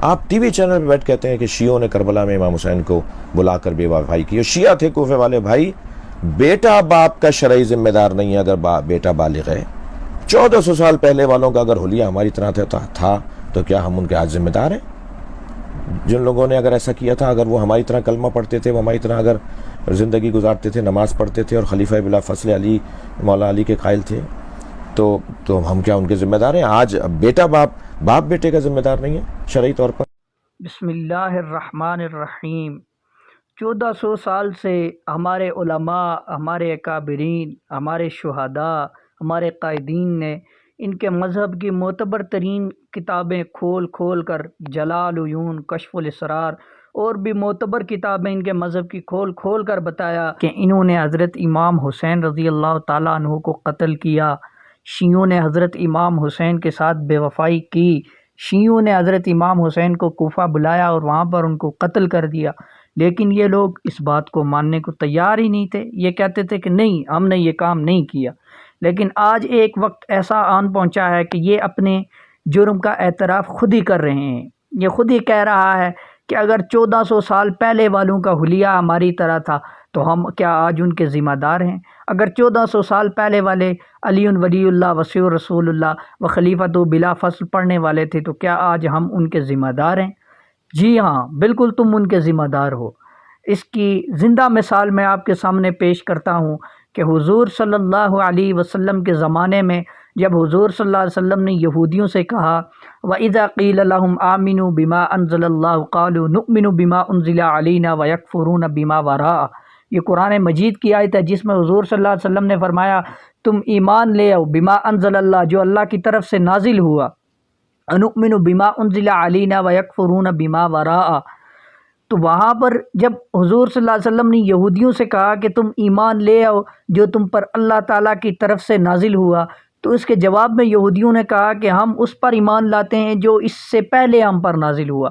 آپ T V channel پہ بیٹھ کہتے ہیں کہ شیعوں نے کربلا میں امام حسین کو بلا کر بے وفائی کی. شیعہ تھے کوفے والے بھائی. بیٹا باپ کا شرعی ذمہ دار نہیں ہے اگر بیٹا بالغ ہے. 1400 سال پہلے والوں کا اگر حلیہ ہماری طرح تھا تو کیا ہم ان کے آج ذمہ دار ہیں؟ جن لوگوں نے اگر ایسا کیا تھا، اگر وہ ہماری طرح کلمہ پڑھتے تھے، وہ ہماری طرح اگر زندگی گزارتے تھے، نماز پڑھتے تھے اور خلیفہ بلا فصل علی مولا علی کے قائل تھے، تو ہم کیا ان کے ذمہ دار ہیں؟ آج بیٹا باپ بیٹے کا ذمہ دار نہیں ہے شرعی طور پر. بسم اللہ الرحمن الرحیم. 1400 سال سے ہمارے علماء، ہمارے اکابرین، ہمارے شہداء، ہمارے قائدین نے ان کے مذہب کی معتبر ترین کتابیں کھول کھول کر، جلال عیون، کشف الاسرار اور بھی معتبر کتابیں ان کے مذہب کی کھول کھول کر بتایا کہ انہوں نے حضرت امام حسین رضی اللہ تعالیٰ عنہ کو قتل کیا. شیعوں نے حضرت امام حسین کے ساتھ بے وفائی کی. شیعوں نے حضرت امام حسین کو کوفہ بلایا اور وہاں پر ان کو قتل کر دیا. لیکن یہ لوگ اس بات کو ماننے کو تیار ہی نہیں تھے. یہ کہتے تھے کہ نہیں، ہم نے یہ کام نہیں کیا. لیکن آج ایک وقت ایسا آن پہنچا ہے کہ یہ اپنے جرم کا اعتراف خود ہی کر رہے ہیں. یہ خود ہی کہہ رہا ہے کہ اگر 1400 سال پہلے والوں کا حلیہ ہماری طرح تھا تو ہم کیا آج ان کے ذمہ دار ہیں؟ اگر 1400 سال پہلے والے علی ولی اللہ وصی رسول اللہ و خلیفۃ بلا فصل پڑھنے والے تھے تو کیا آج ہم ان کے ذمہ دار ہیں؟ جی ہاں، بالکل تم ان کے ذمہ دار ہو. اس کی زندہ مثال میں آپ کے سامنے پیش کرتا ہوں کہ حضور صلی اللہ علیہ وسلم کے زمانے میں جب حضور صلی اللہ علیہ وسلم نے یہودیوں سے کہا وَإِذَا قِيلَ لَهُمْ آمِنُوا بِمَا أَنزَلَ اللَّهُ قَالُوا نُؤْمِنُ بِمَا أُنزِلَ عَلَيْنَا وَيَكْفُرُونَ بِمَا وَرَاءَهُ. یہ قرآن مجید کی آیت ہے جس میں حضور صلی اللہ علیہ وسلم نے فرمایا تم ایمان لے آؤ بما انزل اللہ، جو اللہ کی طرف سے نازل ہوا، انؤمن بما انزل علینا ویکفرون بما وراء. تو وہاں پر جب حضور صلی اللہ علیہ وسلم نے یہودیوں سے کہا کہ تم ایمان لے آؤ جو تم پر اللہ تعالیٰ کی طرف سے نازل ہوا، تو اس کے جواب میں یہودیوں نے کہا کہ ہم اس پر ایمان لاتے ہیں جو اس سے پہلے ہم پر نازل ہوا.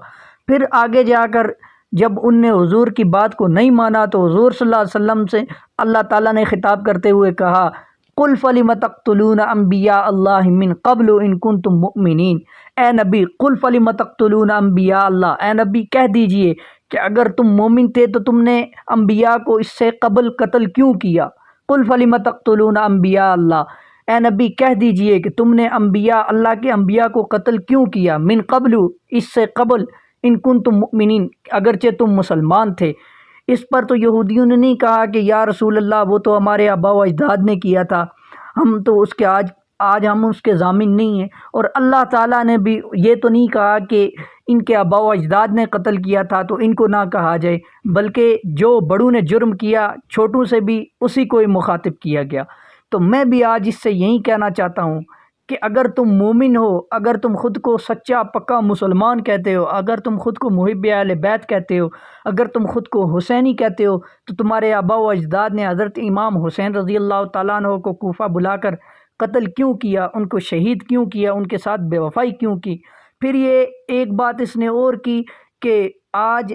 پھر آگے جا کر جب ان نے حضور کی بات کو نہیں مانا تو حضور صلی اللہ علیہ وسلم سے اللہ تعالیٰ نے خطاب کرتے ہوئے کہا قُلْ فَلِمَ تَقْتُلُونَ أَنْبِيَاءَ اللَّهِ مِنْ قَبْلُ إِن كُنْتُم مُؤْمِنِينَ. اے نبی قُلْ فَلِمَ تَقْتُلُونَ أَنْبِيَاءَ اللَّهِ، اے نبی کہہ دیجئے کہ اگر تم مومن تھے تو تم نے انبیاء کو اس سے قبل قتل کیوں کیا. قُلْ فَلِمَ تَقْتُلُونَ أَنْبِيَاءَ اللَّهِ، اے نبی کہہ دیجئے کہ تم نے انبیاء، اللہ کے انبیاء کو قتل کیوں کیا. من قبل، اس سے قبل، ان کنتم مؤمنین، اگرچہ تم مسلمان تھے. اس پر تو یہودیوں نے نہیں کہا کہ یا رسول اللہ وہ تو ہمارے آباء و اجداد نے کیا تھا، ہم تو اس کے آج ہم اس کے ضامن نہیں ہیں. اور اللہ تعالیٰ نے بھی یہ تو نہیں کہا کہ ان کے آباء و اجداد نے قتل کیا تھا تو ان کو نہ کہا جائے، بلکہ جو بڑوں نے جرم کیا چھوٹوں سے بھی اسی کو ہی مخاطب کیا گیا. تو میں بھی آج اس سے یہی کہنا چاہتا ہوں کہ اگر تم مومن ہو، اگر تم خود کو سچا پکا مسلمان کہتے ہو، اگر تم خود کو محب اہل بیت کہتے ہو، اگر تم خود کو حسینی کہتے ہو، تو تمہارے آباء و اجداد نے حضرت امام حسین رضی اللہ تعالیٰ عنہ کو کوفہ بلا کر قتل کیوں کیا، ان کو شہید کیوں کیا، ان کے ساتھ بے وفائی کیوں کی. پھر یہ ایک بات اس نے اور کی کہ آج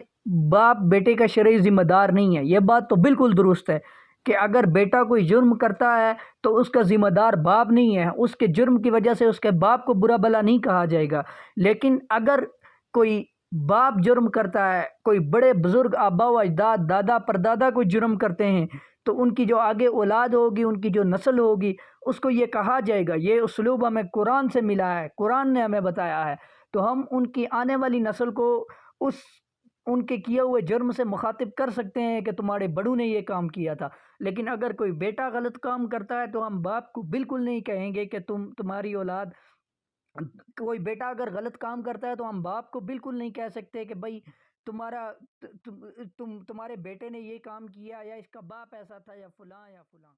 باپ بیٹے کا شرعی ذمہ دار نہیں ہے. یہ بات تو بالکل درست ہے کہ اگر بیٹا کوئی جرم کرتا ہے تو اس کا ذمہ دار باپ نہیں ہے، اس کے جرم کی وجہ سے اس کے باپ کو برا بھلا نہیں کہا جائے گا. لیکن اگر کوئی باپ جرم کرتا ہے، کوئی بڑے بزرگ آباء و اجداد، دادا پردادا کوئی جرم کرتے ہیں، تو ان کی جو آگے اولاد ہوگی، ان کی جو نسل ہوگی، اس کو یہ کہا جائے گا. یہ اسلوب ہمیں قرآن سے ملا ہے، قرآن نے ہمیں بتایا ہے. تو ہم ان کی آنے والی نسل کو ان کے کیے ہوئے جرم سے مخاطب کر سکتے ہیں کہ تمہارے بڑوں نے یہ کام کیا تھا. لیکن اگر کوئی بیٹا غلط کام کرتا ہے تو ہم باپ کو بالکل نہیں کہیں گے کہ تمہاری اولاد، کوئی بیٹا اگر غلط کام کرتا ہے تو ہم باپ کو بالکل نہیں کہہ سکتے کہ بھائی تمہارے بیٹے نے یہ کام کیا، یا اس کا باپ ایسا تھا، یا فلاں یا فلاں.